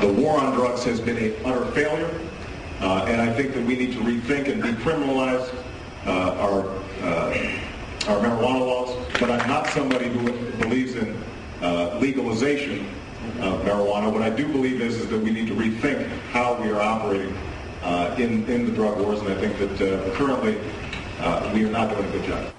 The war on drugs has been an utter failure, and I think that we need to rethink and decriminalize our marijuana laws. But I'm not somebody who believes in legalization of marijuana. What I do believe is that we need to rethink how we are operating in the drug wars, and I think that currently we are not doing a good job.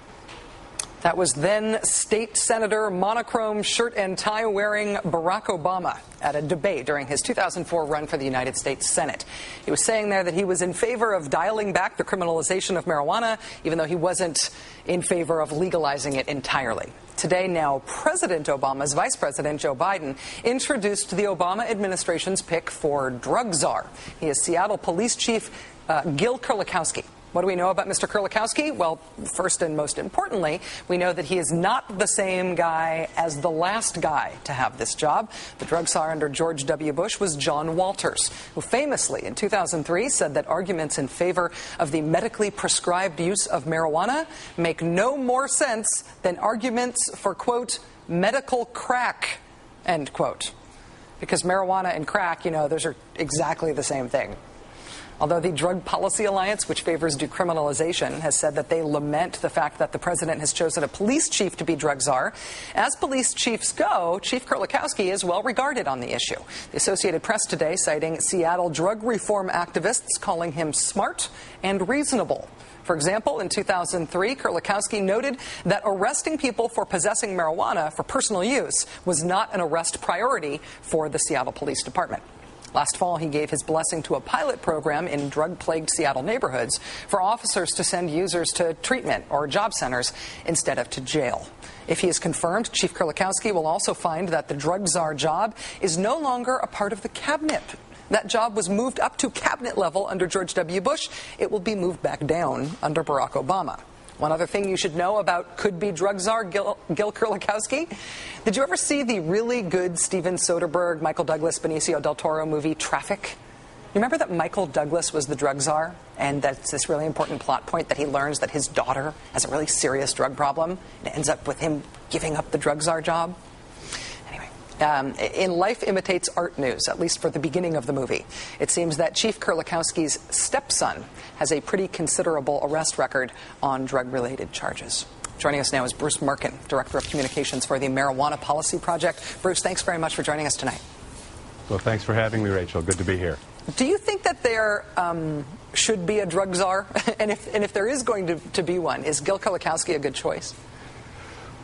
That was then State Senator, monochrome shirt and tie wearing Barack Obama at a debate during his 2004 run for the United States Senate. He was saying there that he was in favor of dialing back the criminalization of marijuana, even though he wasn't in favor of legalizing it entirely. Today, now President Obama's Vice President Joe Biden introduced the Obama administration's pick for drug czar. He is Seattle Police Chief Gil Kerlikowske. What do we know about Mr. Kerlikowske? Well, first and most importantly, we know that he is not the same guy as the last guy to have this job. The drug czar under George W. Bush was John Walters, who famously in 2003 said that arguments in favor of the medically prescribed use of marijuana make no more sense than arguments for, quote, medical crack, end quote. Because marijuana and crack, you know, those are exactly the same thing. Although the Drug Policy Alliance, which favors decriminalization, has said that they lament the fact that the president has chosen a police chief to be drug czar. As police chiefs go, Chief Kerlikowske is well regarded on the issue. The Associated Press today citing Seattle drug reform activists calling him smart and reasonable. For example, in 2003, Kerlikowske noted that arresting people for possessing marijuana for personal use was not an arrest priority for the Seattle Police Department. Last fall, he gave his blessing to a pilot program in drug-plagued Seattle neighborhoods for officers to send users to treatment or job centers instead of to jail. If he is confirmed, Chief Kerlikowske will also find that the drug czar job is no longer a part of the cabinet. That job was moved up to cabinet level under George W. Bush. It will be moved back down under Barack Obama. One other thing you should know about could-be drug czar Gil Kerlikowske. Did you ever see the really good Steven Soderbergh, Michael Douglas, Benicio del Toro movie Traffic? You remember that Michael Douglas was the drug czar? And that's this really important plot point that he learns that his daughter has a really serious drug problem. And it ends up with him giving up the drug czar job. In Life Imitates Art news, at least for the beginning of the movie, it seems that Chief Kerlikowske's stepson has a pretty considerable arrest record on drug-related charges. Joining us now is Bruce Merkin, Director of Communications for the Marijuana Policy Project. Bruce, thanks very much for joining us tonight. Well, thanks for having me, Rachel. Good to be here. Do you think that there should be a drug czar? and if there is going to be one, is Gil Kerlikowske a good choice?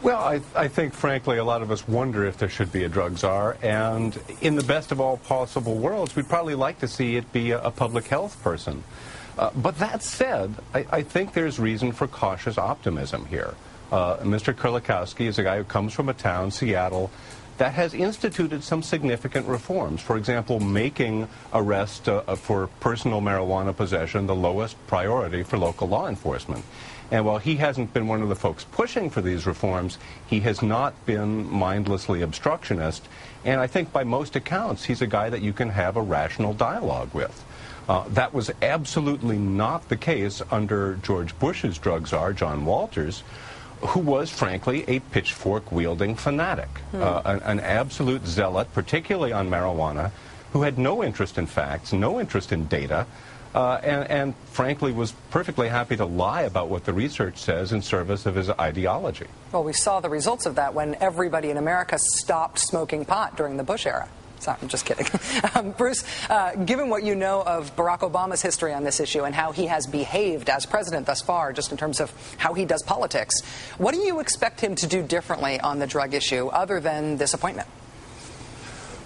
Well, I think, frankly, a lot of us wonder if there should be a drug czar, and in the best of all possible worlds, we'd probably like to see it be a public health person. But that said, I think there's reason for cautious optimism here. Mr. Kerlikowske is a guy who comes from a town, Seattle, that has instituted some significant reforms. For example, making arrest for personal marijuana possession the lowest priority for local law enforcement. And while he hasn't been one of the folks pushing for these reforms, he has not been mindlessly obstructionist. And I think by most accounts, he's a guy that you can have a rational dialogue with. That was absolutely not the case under George Bush's drug czar, John Walters, who was, frankly, a pitchfork-wielding fanatic, an absolute zealot, particularly on marijuana, who had no interest in facts, no interest in data, and frankly was perfectly happy to lie about what the research says in service of his ideology. Well, we saw the results of that when everybody in America stopped smoking pot during the Bush era. So, I'm just kidding. Bruce, given what you know of Barack Obama's history on this issue and how he has behaved as president thus far, just in terms of how he does politics, what do you expect him to do differently on the drug issue other than this appointment?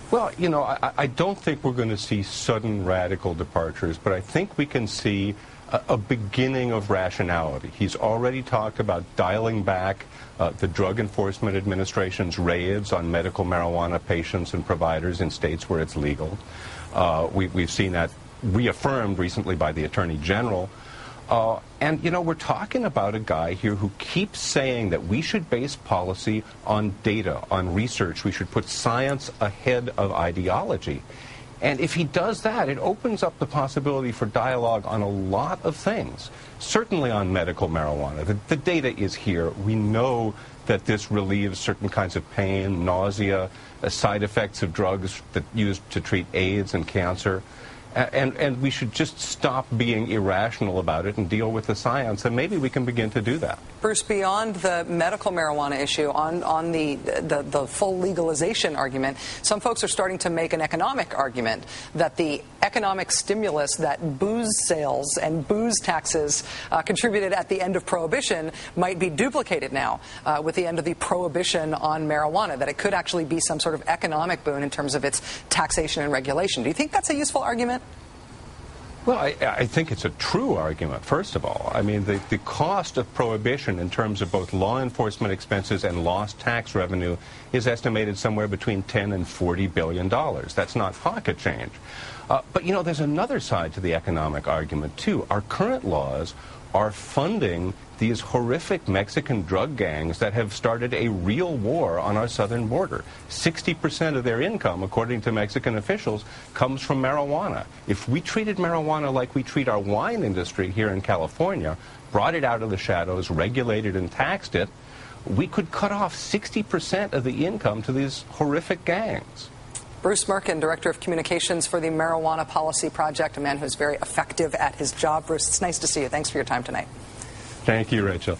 Well, you know, I don't think we're going to see sudden radical departures, but I think we can see a beginning of rationality. He's already talked about dialing back the Drug Enforcement Administration's raids on medical marijuana patients and providers in states where it's legal. We've seen that reaffirmed recently by the Attorney General. And, you know, we're talking about a guy here who keeps saying that we should base policy on data, on research. We should put science ahead of ideology. And if he does that, it opens up the possibility for dialogue on a lot of things, certainly on medical marijuana. The data is here. We know that this relieves certain kinds of pain, nausea, side effects of drugs that used to treat AIDS and cancer. And we should just stop being irrational about it and deal with the science, and maybe we can begin to do that. Bruce, beyond the medical marijuana issue, on the full legalization argument, some folks are starting to make an economic argument that the economic stimulus that booze sales and booze taxes contributed at the end of Prohibition might be duplicated now with the end of the prohibition on marijuana, that it could actually be some sort of economic boon in terms of its taxation and regulation. Do you think that's a useful argument? Well, I think it's a true argument, first of all. I mean, the cost of prohibition in terms of both law enforcement expenses and lost tax revenue is estimated somewhere between $10 and $40 billion. That's not pocket change. But, you know, there's another side to the economic argument, too. Our current laws are funding these horrific Mexican drug gangs that have started a real war on our southern border. 60% of their income, according to Mexican officials, comes from marijuana. If we treated marijuana like we treat our wine industry here in California, brought it out of the shadows, regulated and taxed it, we could cut off 60% of the income to these horrific gangs. Bruce Merkin, Director of Communications for the Marijuana Policy Project, a man who's very effective at his job. Bruce, it's nice to see you. Thanks for your time tonight. Thank you, Rachel.